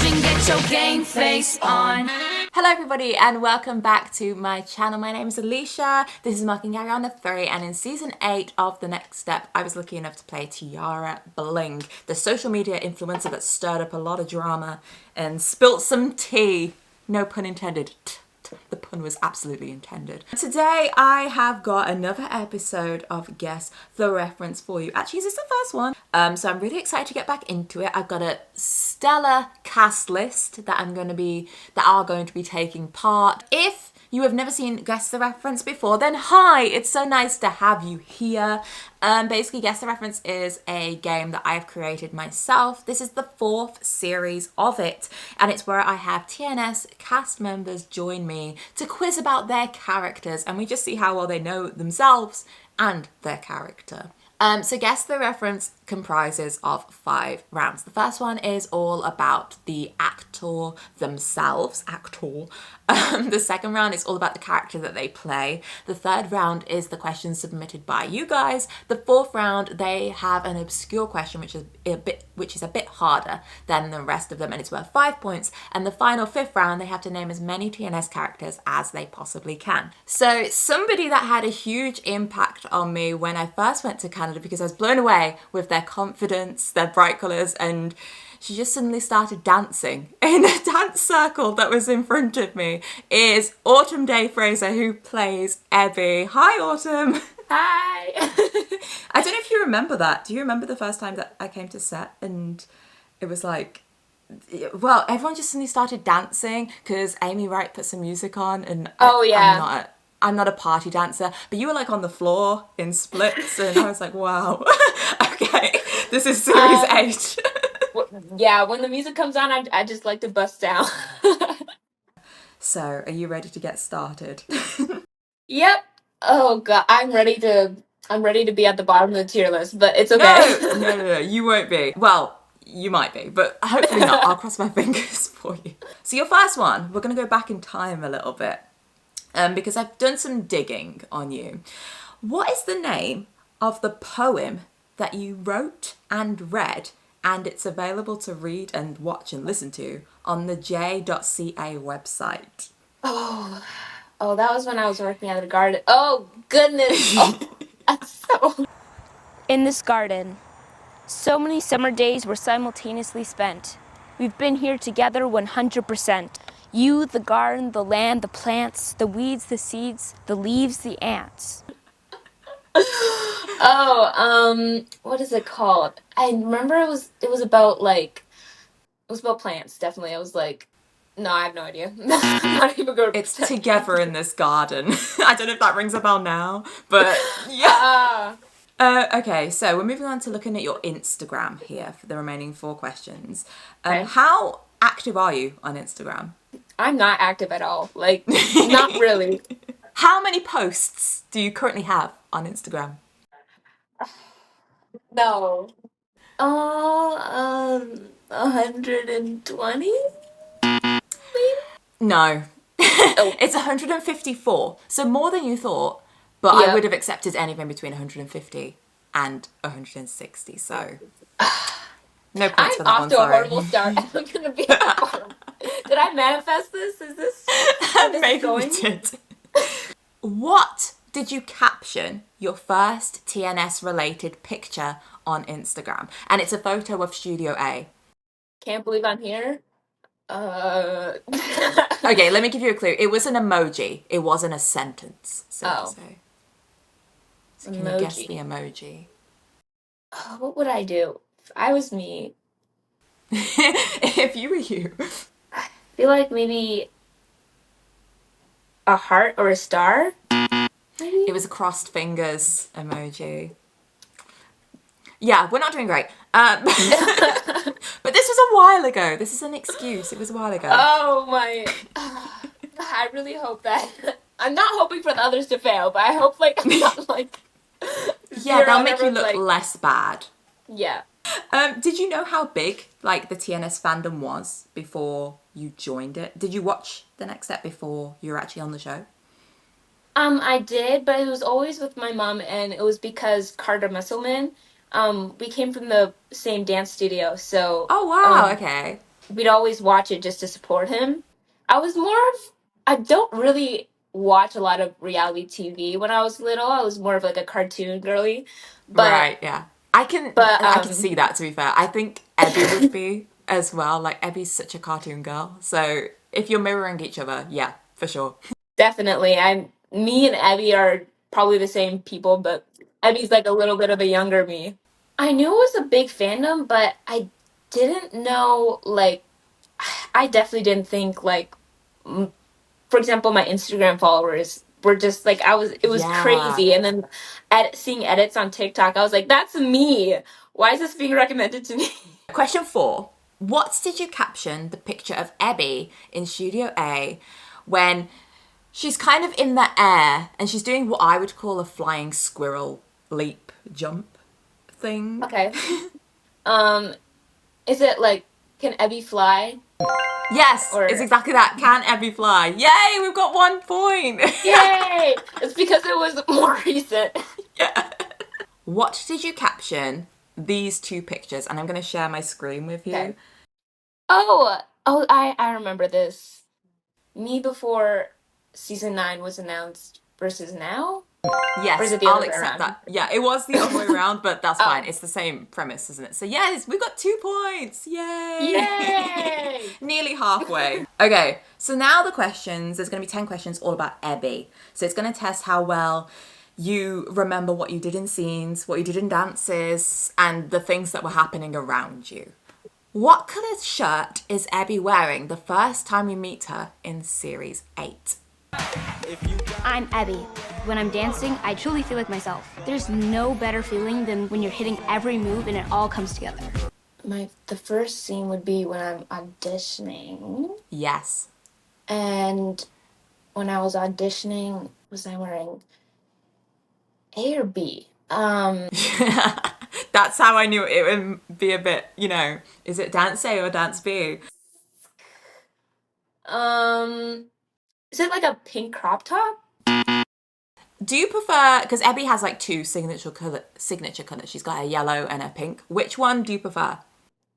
attention, get your game face on. Hello everybody and welcome back to my channel. My name is Alicia, this is Marking Gary on the 3, and in season 8 of The Next Step I was lucky enough to play Tiara Bling, the social media influencer that stirred up a lot of drama and spilt some tea. No pun intended. The pun was absolutely intended. Today I have got another episode of Guess the Reference for you. Actually, this is the first one, so I'm really excited to get back into it. I've got a stellar cast list that are going to be taking part. If you have never seen Guess the Reference before, then hi, it's so nice to have you here. Basically, Guess the Reference is a game that I have created myself. This is the 4th series of it, and it's where I have TNS cast members join me to quiz about their characters, and we just see how well they know themselves and their character. So Guess the Reference comprises of 5 rounds. The first one is all about the actor themselves. The second round is all about the character that they play. The third round is the questions submitted by you guys. The fourth round, they have an obscure question which is a bit harder than the rest of them, and it's worth 5 points. And the final 5th round, they have to name as many TNS characters as they possibly can. So somebody that had a huge impact on me when I first went to Canada, because I was blown away with their confidence, their bright colours, and she just suddenly started dancing in a dance circle that was in front of me, is Autumn Daye-Fraser, who plays Ebby. Hi, Autumn. Hi. I don't know if you remember that. Do you remember the first time that I came to set and it was like, well, everyone just suddenly started dancing because Amy Wright put some music on, and I'm not a party dancer, but you were like on the floor in splits, and I was like, wow, okay, this is series 8. Yeah, when the music comes on, I just like to bust down. So, are you ready to get started? Yep. Oh god, I'm ready to be at the bottom of the tier list, but it's okay. No, you won't be. Well, you might be, but hopefully not. I'll cross my fingers for you. So your first one, we're going to go back in time a little bit, because I've done some digging on you. What is the name of the poem that you wrote and read, and it's available to read and watch and listen to on the j.ca website? Oh, that was when I was working at the garden. Oh, goodness. Oh, that's so... In this garden, so many summer days were simultaneously spent. We've been here together 100%. You, the garden, the land, the plants, the weeds, the seeds, the leaves, the ants. What is it called? I remember it was about plants, definitely. I was like, no, I have no idea. I'm not even going to It's Together in This Garden. I don't know if that rings a bell now, but yeah. Okay, so we're moving on to looking at your Instagram here for the remaining 4 questions. Okay. How active are you on Instagram? I'm not active at all. Like, not really. How many posts do you currently have on Instagram? No. 120? No. Oh. It's 154, so more than you thought, but Yep. I would have accepted anything between 150 and 160, so no points for I'm that off one, to a sorry. horrible start. I'm gonna be at the bottom. Did I manifest this? Is this how this is Maybe going? you did. What did you caption your first TNS related picture on Instagram? And it's a photo of Studio A. Can't believe I'm here. Okay, let me give you a clue. It was an emoji. It wasn't a sentence, so to say. So can you guess the emoji? Oh, what would I do if I was me? If you were you. I feel like maybe a heart or a star. Maybe? It was a crossed fingers emoji. Yeah, we're not doing great. But this was a while ago. This is an excuse. It was a while ago. Oh my... I really hope that... I'm not hoping for the others to fail, but I hope I'm not yeah, they'll make you look less bad. Yeah. Did you know how big the TNS fandom was before you joined it? Did you watch The Next Step before you were actually on the show? I did, but it was always with my mom, and it was because Carter Musselman, we came from the same dance studio, so... Oh, wow, okay. we'd always watch it just to support him. I was more of I don't really watch a lot of reality TV when I was little. I was more of like a cartoon girly. But Right, yeah. I can see that, to be fair. I think Ebby would be as well. Like, Ebby's such a cartoon girl. So if you're mirroring each other, yeah, for sure. definitely me and Abby are probably the same people, but Abby's like a little bit of a younger me. I knew it was a big fandom, but I didn't know like I definitely didn't think like for example, my Instagram followers were just like it was Yeah. crazy. And then seeing edits on TikTok, I was like, that's me. Why is this being recommended to me? Question 4. What did you caption the picture of Ebby in Studio A when she's kind of in the air and she's doing what I would call a flying squirrel leap jump thing? Okay. Um, is it like can Ebby fly? Yes, it's Or exactly that. Can Ebby fly? Yay, we've got 1 point. yay! It's because it was more recent. Yeah. What did you caption these 2 pictures? And I'm going to share my screen with you. Okay. Oh, I remember this. Me before season 9 was announced versus now? Or is Yes, it the I'll other way accept around? that. Yeah, it was the other way around, but that's fine. Oh. It's the same premise, isn't it? So yes, we got 2 points. Yay! Yay! Nearly halfway. Okay, so now the questions, there's going to be 10 questions all about Ebby. So it's going to test how well you remember what you did in scenes, what you did in dances, and the things that were happening around you. What colour shirt is Ebby wearing the first time we meet her in series 8? I'm Ebby. When I'm dancing, I truly feel like myself. There's no better feeling than when you're hitting every move and it all comes together. The first scene would be when I'm auditioning. Yes. And when I was auditioning, was I wearing A or B? That's how I knew it would be a bit, is it dance A or dance B? Um, is it like a pink crop top? Do you prefer, because Ebby has like 2 signature colours. She's got a yellow and a pink. Which one do you prefer?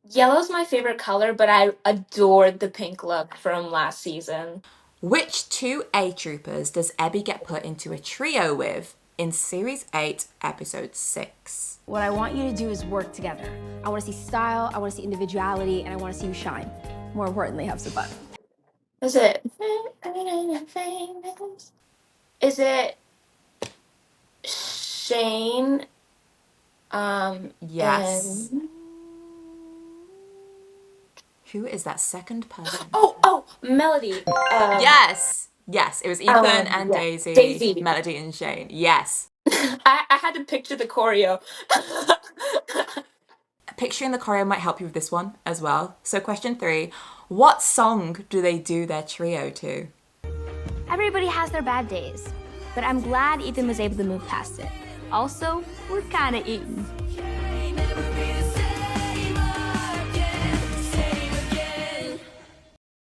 Yellow's my favorite color, but I adored the pink look from last season. Which 2 A troopers does Ebby get put into a trio with in series 8, episode 6? What I want you to do is work together. I want to see style, I want to see individuality, and I want to see you shine. More importantly, have some fun. Is it? Is it Shane? Yes. And Who is that second person? oh, Melody. Yes. Yes, it was Ethan and yeah. Daisy, Daisy. Melody and Shane. Yes. I had to picture the choreo. Picturing the choreo might help you with this one as well. So question 3, what song do they do their trio to? Everybody has their bad days, but I'm glad Ethan was able to move past it. Also, we're kind of eaten.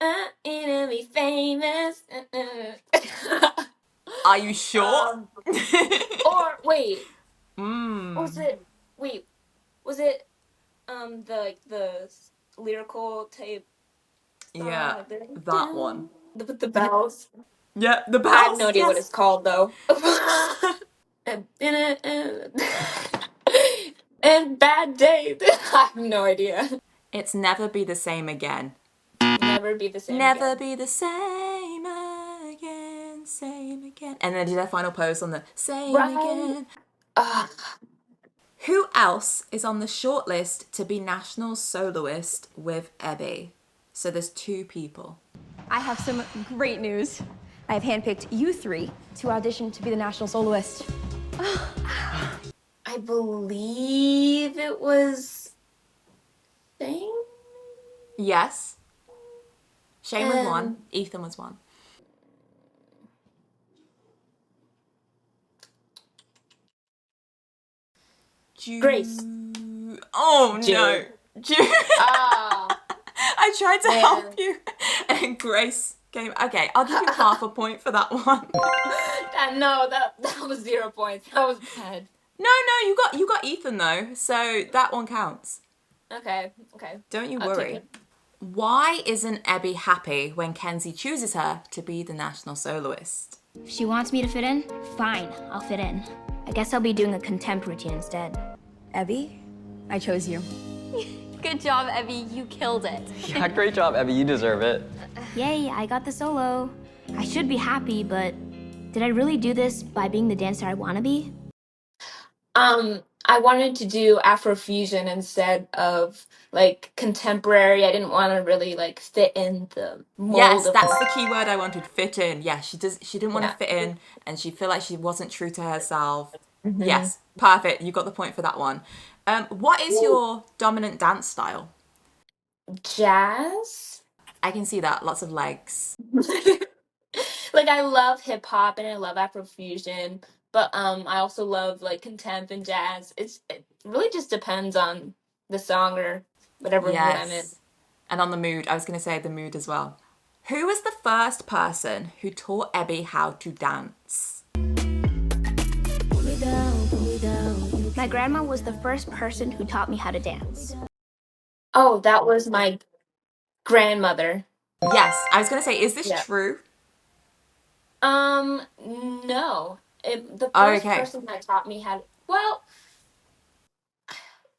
I'm be famous. Are you sure? Or wait, was it? Wait, was it? The lyrical tape. Yeah, that one. With the bells. Yeah, the bells. I have no idea what yes. it's called though. And bad day. I have no idea. It's Never Be the Same Again. Never be the same. Never again. be the same again, same again. And then do their final pose on the same Right. again. Ugh. Who else is on the shortlist to be national soloist with Ebby? So there's 2 people. I have some great news. I have handpicked you 3 to audition to be the national soloist. I believe it was Shane. Yes. Shane was 1. Ethan was 1. Grace. Oh Jude. no. Jude. Ah. I tried to Man. help you. And Grace came. Okay, I'll give you half a point for that one. that was 0 points. That was bad. No, you got Ethan though, so that one counts. Okay. Don't you I'll worry. take it. Why isn't Ebby happy when Kenzie chooses her to be the national soloist? If she wants me to fit in, fine, I'll fit in. I guess I'll be doing a contempt routine instead. Ebby, I chose you. Good job, Ebby. You killed it. Yeah, great job, Ebby. You deserve it. Yay, I got the solo. I should be happy, but did I really do this by being the dancer I want to be? I wanted to do Afrofusion instead of like contemporary. I didn't want to really like fit in the mold Yes, of that's the key word I wanted, fit in. Yeah, she didn't want to Yeah. fit in and she felt like she wasn't true to herself. Mm-hmm. Yes, perfect. You got the point for that one. What is your dominant dance style? jazz. I can see that. Lots of legs. Like I love hip hop and I love Afrofusion, but I also love like contempt and jazz. It really just depends on the song or whatever mood I'm in. Yes. And on the mood, I was going to say the mood as well. Who was the first person who taught Ebby how to dance? My grandma was the first person who taught me how to dance. Oh, that was my grandmother. Yes, I was going to say, is this Yeah. true? No. The first Okay. person that taught me how to, well,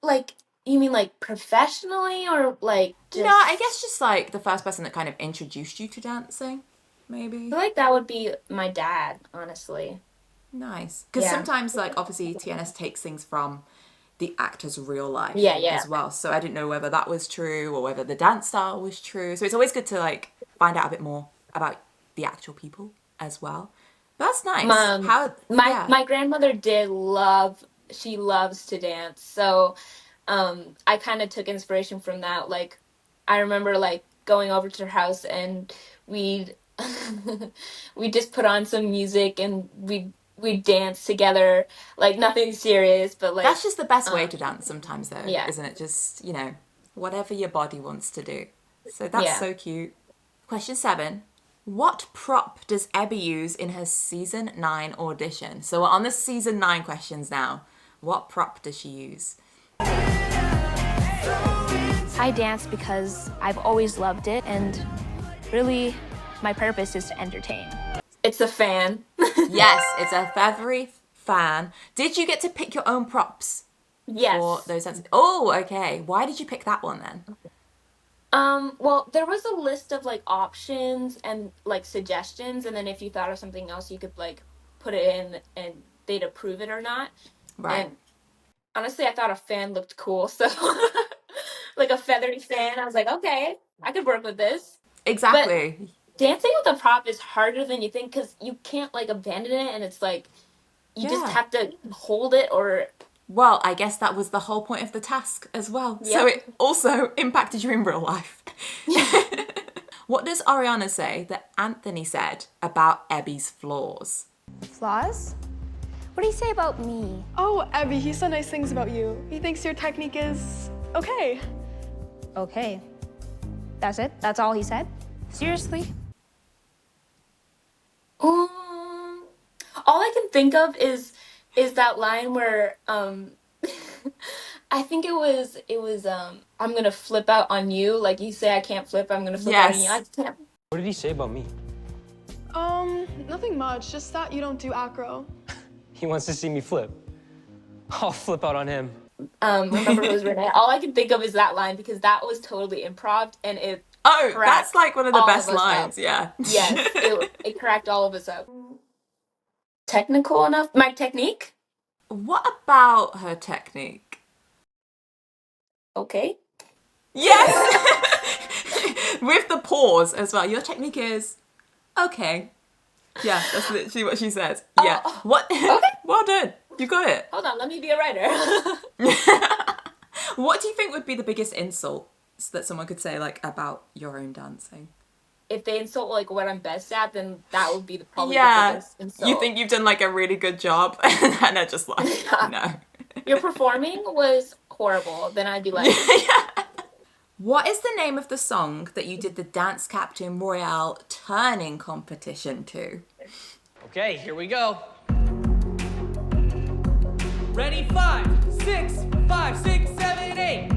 like you mean like professionally or like just No, I guess just like the first person that kind of introduced you to dancing, maybe. I feel like that would be my dad, honestly. Nice. Because Yeah. sometimes, like, obviously TNS takes things from the actor's real life Yeah. as well. So I didn't know whether that was true or whether the dance style was true. So it's always good to, like, find out a bit more about the actual people as well. But that's nice. My grandmother she loves to dance. So I kind of took inspiration from that. Like I remember like going over to her house and we'd we just put on some music and we'd dance together, like nothing serious, but like That's just the best way to dance sometimes, though, yeah. isn't it? Just, whatever your body wants to do. So that's Yeah. so cute. Question 7. What prop does Ebby use in her season 9 audition? So we're on the season 9 questions now. What prop does she use? I dance because I've always loved it, and really, my purpose is to entertain. It's a fan. Yes, it's a feathery fan. Did you get to pick your own props Yes. for those dances? Oh, okay. Why did you pick that one then? Well, there was a list of like options and like suggestions, and then if you thought of something else, you could like put it in and they'd approve it or not. Right. And honestly, I thought a fan looked cool, so like a feathery fan, I was like, okay, I could work with this. Exactly. Dancing with a prop is harder than you think because you can't like abandon it, and it's like you just Yeah. have to hold it or Well, I guess that was the whole point of the task as well. So Yep. it also impacted you in real life. What does Ariana say that Anthony said about Ebby's flaws? Flaws? What do you say about me? Oh, Ebby, he said nice things about you. He thinks your technique is okay. Okay. That's it? That's all he said? Seriously? all I can think of is that line where I think it was I'm gonna flip out on you, like you say I can't flip, I'm gonna flip out on you. I Yes. can't. What did he say about me? Nothing much, just that you don't do acro. He wants to see me flip. I'll flip out on him. Remember it was Renee. All I can think of is that line because that was totally improv and it Oh, cracked that's like one of the all best of us lines, up. yeah. Yes, it cracked all of us up. Technical enough? My technique? What about her technique? Okay. Yes! With the pause as well. Your technique is okay. Yeah, that's literally what she says. Yeah. What? Okay. Well done. You got it. Hold on, let me be a writer. What do you think would be the biggest insults that someone could say, like, about your own dancing? If they insult like what I'm best at, then that would be probably the Yeah. biggest insult. You think you've done, like, a really good job, and they're just like, no. your performing was horrible, then I'd be like, What is the name of the song that you did the Dance Captain Royale turning competition to? Okay, here we go. Ready? 5, 6, 5, 6, 7, 8.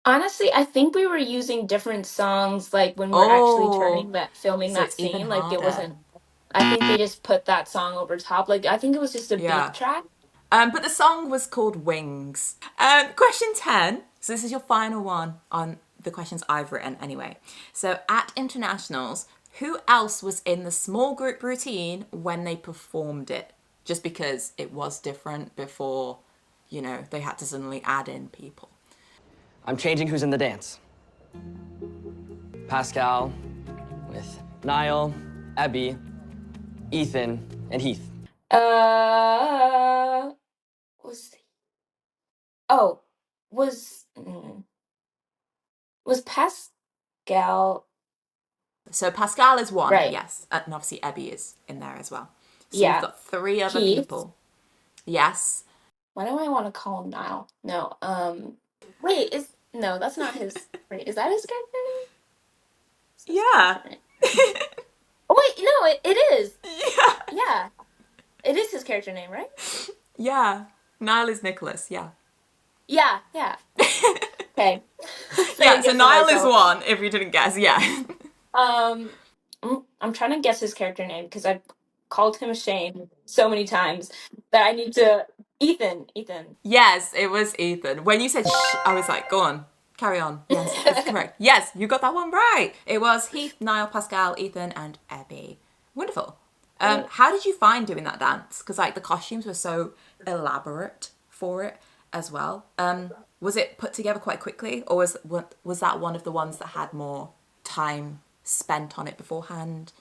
Honestly, I think we were using different songs like when we were actually Oh, filming so that it's even scene. Like it harder. wasn't. I think they just put that song over top. Like I think it was just a beat Yeah. track. But the song was called Wings. Question 10. So this is your final one on the questions I've written anyway. So at internationals, who else was in the small group routine when they performed it? Just because it was different before, you know, they had to suddenly add in people. I'm changing who's in the dance. Pascal with Niall, Ebby, Ethan, and Heath. Was oh was was Pascal So Pascal is one, right? yes. And obviously Ebby is in there as well. So you've Yeah, got 3 other Heath. people. Yes. Why do I want to call him Niall? No, wait, is no, that's not his. Wait, is that his character name? What's his Yeah. character name? Oh wait, no, it is. Yeah. Yeah, it is his character name, right? Yeah. Niall is Nicholas, yeah. Yeah, yeah. Okay, Yeah, second so guessing Niall is myself. one, if you didn't guess, yeah. Um, I'm trying to guess his character name because I've called him Shane so many times that I need to. Ethan, Ethan. Yes, it was Ethan. When you said shh, I was like, go on, carry on. Yes, it's correct. Yes, you got that one right. It was Heath, Niall, Pascal, Ethan, and Ebby. Wonderful. How did you find doing that dance? Because like the costumes were so elaborate for it as well. Was it put together quite quickly, or was that one of the ones that had more time spent on it beforehand?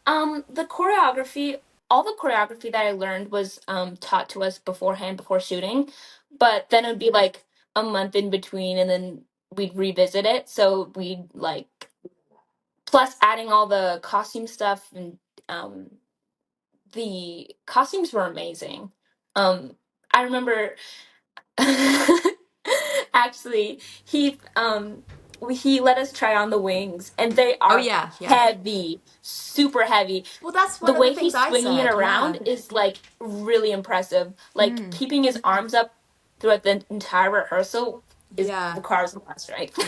The choreography, all the choreography that I learned was taught to us beforehand before shooting, but then it'd be like a month in between, and then we'd revisit it. So we'd like plus adding all the costume stuff, and um, the costumes were amazing. I remember actually he let us try on the wings, and they Oh are yeah, yeah. heavy, super heavy. Well, that's The one of the way things he's I swinging it said. Yeah. around is like really impressive. Like keeping his arms up throughout the entire rehearsal is Yeah. requires a lot of strength.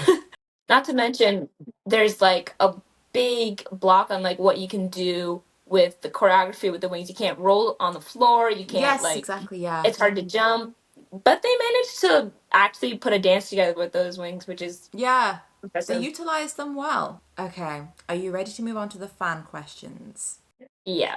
Not to mention, there's like a big block on like what you can do with the choreography with the wings. You can't roll on the floor. You can't Yes, like. exactly. Yeah. It's hard to jump, but they managed to actually put a dance together with those wings, which is Yeah. They impressive. utilized them well. Okay. Are you ready to move on to the fan questions? Yeah.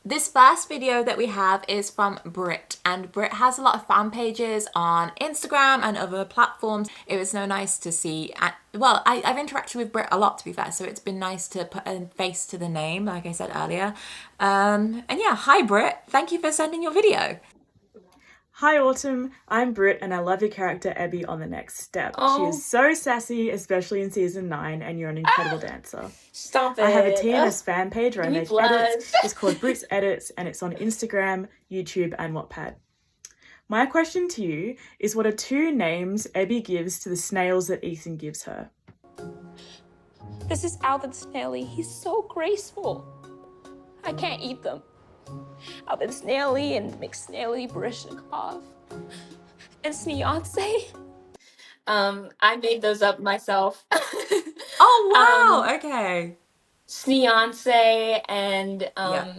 This first video that we have is from Brit, and Brit has a lot of fan pages on Instagram and other platforms. It was so nice to see, well, I've interacted with Brit a lot, to be fair, so it's been nice to put a face to the name, like I said earlier. And yeah, hi Brit, thank you for sending your video. Hi Autumn, I'm Britt and I love your character Ebby on The Next Step. She Oh, is so sassy, especially in season 9, and you're an incredible dancer. stop I have a it. Ugh, TNS fan page where I give me make edits. blush. It's called Britt's Edits and it's on Instagram, YouTube and Wattpad. My question to you is, what are 2 names Ebby gives to the snails that Ethan gives her? This is Alvin Snaily. He's so graceful. I can't eat them. Alvin Snaily and McSnaily Barishnikov and Sneonce. I made those up myself. Oh, um, wow, okay. Sneonce and Yeah.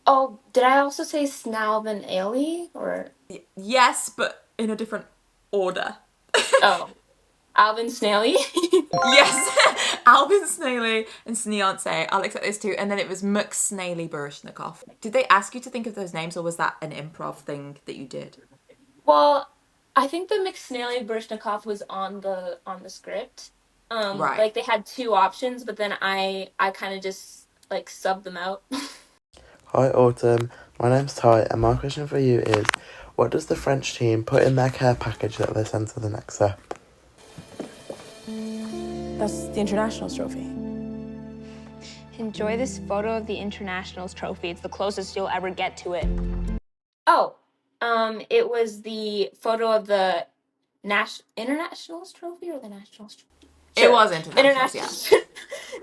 oh, did I also say Snalvin Ailey or Yes, but in a different order. oh, Alvin Snaily? Yes, Albin Snaley and Sneonce. I'll accept those 2. And then it was McSnaley Barishnikov. Did they ask you to think of those names, or was that an improv thing that you did? Well, I think the McSnaily Barishnikov was on the script. Right. Like they had 2 options, but then I kind of just like subbed them out. Hi Autumn, my name's Ty and my question for you is, what does the French team put in their care package that they send to the next step? That's the Internationals trophy. Enjoy this photo of the Internationals trophy. It's the closest you'll ever get to it. Oh, it was the photo of the Internationals trophy or the Nationals trophy? It was internationals,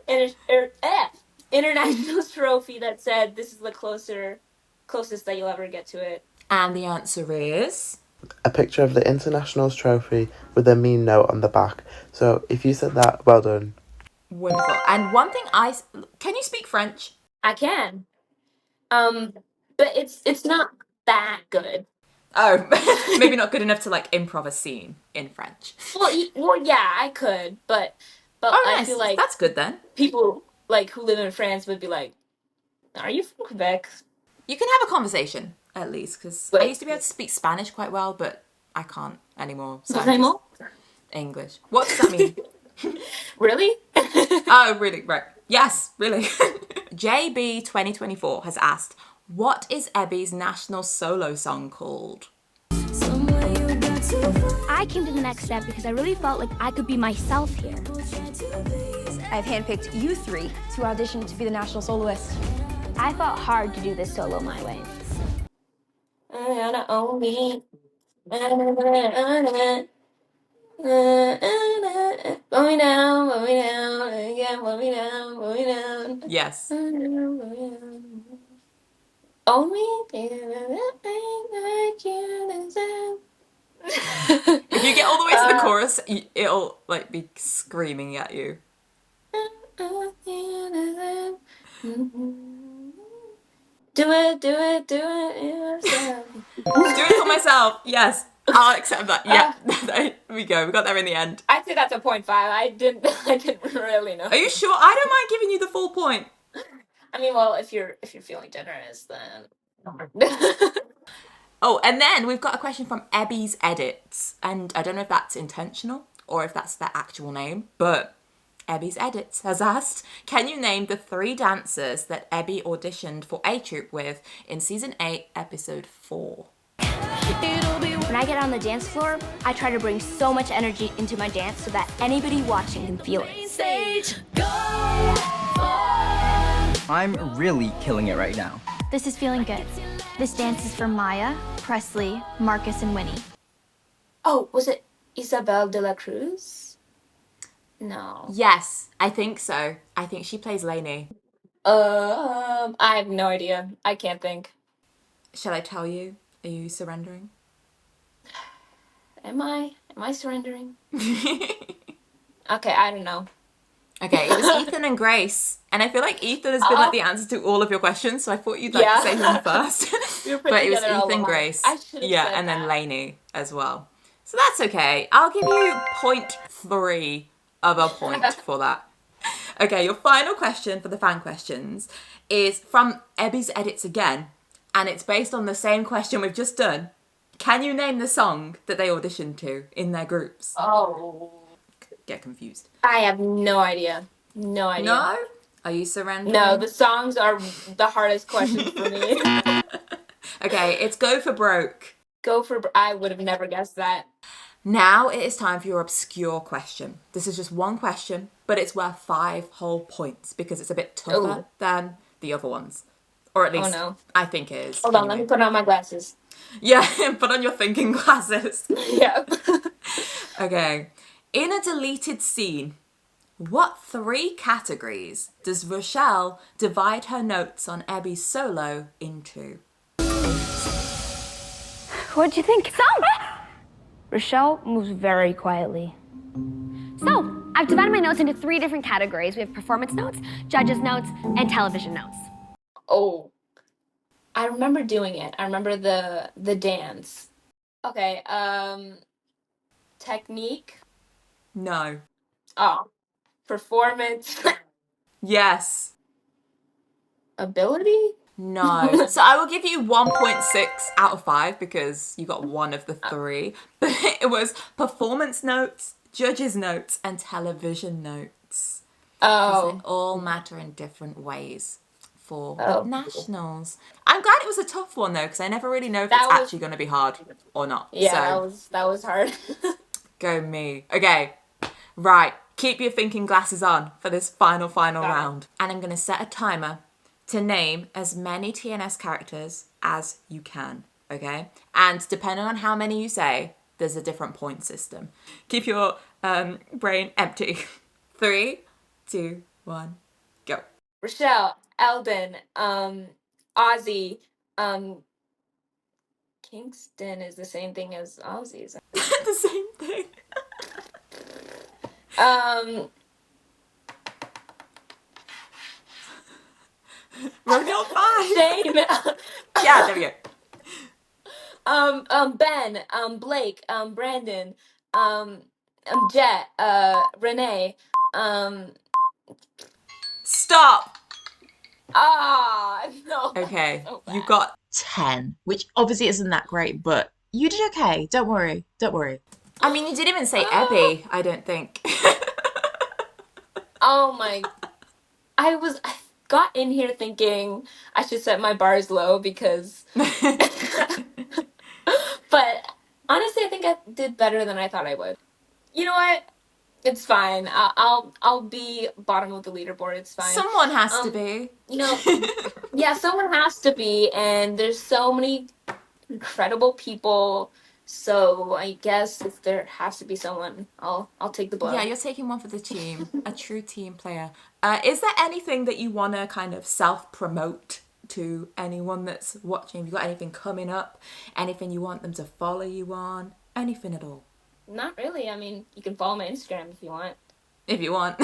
yeah. Internationals trophy that said this is the closest that you'll ever get to it. And the answer is... a picture of the internationals trophy with a mean note on the back. So if you said that, well done. Wonderful. And one thing can you speak French? I can. But it's not that good. Oh, maybe not good enough to like improv a scene in French. Well, yeah, I could, but Oh, I nice. feel like That's good then. people like who live in France would be like, "Are you from Quebec?" You can have a conversation at least, because I used to be able to speak Spanish quite well, but I can't anymore. So I'm just English. What does that mean? Really? Oh, really? Right. Yes, really. JB 2024 has asked, what is Ebby's national solo song called? I came to the next step because I really felt like I could be myself here. I've handpicked you three to audition to be the national soloist. I fought hard to do this solo my way. Yes. If you get all the way to the chorus, it'll like be screaming at you. Do it. Do it for myself. Yes, I'll accept that. Yeah, there we go. We got there in the end. I'd say that's a 0.5. I didn't really know. Are you sure? I don't mind giving you the full point. I mean, well, if you're feeling generous, then. Oh, and then we've got a question from Ebby's Edits, and I don't know if that's intentional or if that's their actual name, but Ebby's Edits has asked, can you name the 3 dancers that Ebby auditioned for A Troop with in season 8, episode 4? When I get on the dance floor, I try to bring so much energy into my dance so that anybody watching can feel it. I'm really killing it right now. This is feeling good. This dance is for Maya, Presley, Marcus, and Winnie. Oh, was it Isabel de la Cruz? No. Yes, I think so. I think she plays Lainey. I have no idea. I can't think. Shall I tell you? Are you surrendering? Am I surrendering? Okay, I don't know. Okay, it was Ethan and Grace. And I feel like Ethan has been like the answer to all of your questions, so I thought you'd like to say him first. But it was Ethan, Grace. Yeah, and then Lainey as well. So that's okay. I'll give you 0.3 of a point for that. Okay, your final question for the fan questions is from Ebby's Edits again, and it's based on the same question we've just done. Can you name the song that they auditioned to in their groups? Oh. Get confused. I have no idea. No idea. No? Are you surrendering? No, the songs are the hardest questions for me. Okay, it's Go for Broke. I would have never guessed that. Now it is time for your obscure question. This is just one question, but it's worth 5 whole points because it's a bit tougher than the other ones. Or at least I think it is. Hold on, let me put on my glasses. Yeah, put on your thinking glasses. Yeah. Okay. In a deleted scene, what 3 categories does Rochelle divide her notes on Ebby's solo into? What'd you think? Rochelle moves very quietly. So, I've divided my notes into 3 different categories. We have performance notes, judges notes, and television notes. Oh. I remember doing it. I remember the dance. Okay, technique? No. Oh. Performance? Yes. Ability? No. So I will give you 1.6 out of 5 because you got one of the 3. But it was performance notes, judges notes, and television notes. Oh. They all matter in different ways for nationals. I'm glad it was a tough one though, because I never really know if it's actually going to be hard or not. Yeah, so, that was hard. Go me. Okay. Right. Keep your thinking glasses on for this final round. And I'm going to set a timer to name as many TNS characters as you can, okay? And depending on how many you say, there's a different point system. Keep your brain empty. 3, 2, 1, go. Rochelle, Eldon, Ozzy, Kingston is the same thing as Aussies. The same thing. Rodeo 5. Shane. Yeah, there we go. Ben, Blake, Brandon, Jet, Renee, Stop. No. Okay, you got 10, which obviously isn't that great, but you did okay. Don't worry. Don't worry. I mean, you didn't even say Ebby, I don't think. Oh my. I got in here thinking I should set my bars low because. But honestly, I think I did better than I thought I would. You know what? It's fine. I'll be bottom of the leaderboard. It's fine. Someone has to be. You know, yeah, someone has to be, and there's so many incredible people. So I guess if there has to be someone, I'll take the blow. Yeah, you're taking one for the team. A true team player. Is there anything that you want to kind of self-promote to anyone that's watching? Have you got anything coming up? Anything you want them to follow you on? Anything at all? Not really. I mean, you can follow my Instagram if you want. If you want.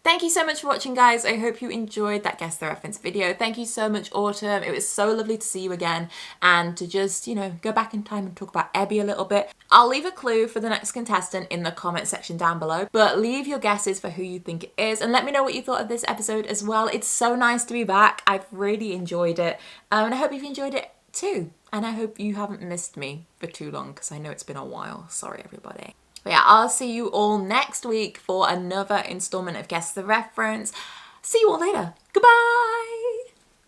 Thank you so much for watching, guys. I hope you enjoyed that Guess the Reference video. Thank you so much, Autumn. It was so lovely to see you again and to just, you know, go back in time and talk about Ebby a little bit. I'll leave a clue for the next contestant in the comment section down below, but leave your guesses for who you think it is and let me know what you thought of this episode as well. It's so nice to be back. I've really enjoyed it and I hope you've enjoyed it too. And I hope you haven't missed me for too long because I know it's been a while. Sorry, everybody. But yeah, I'll see you all next week for another installment of Guess the Reference. See you all later. Goodbye!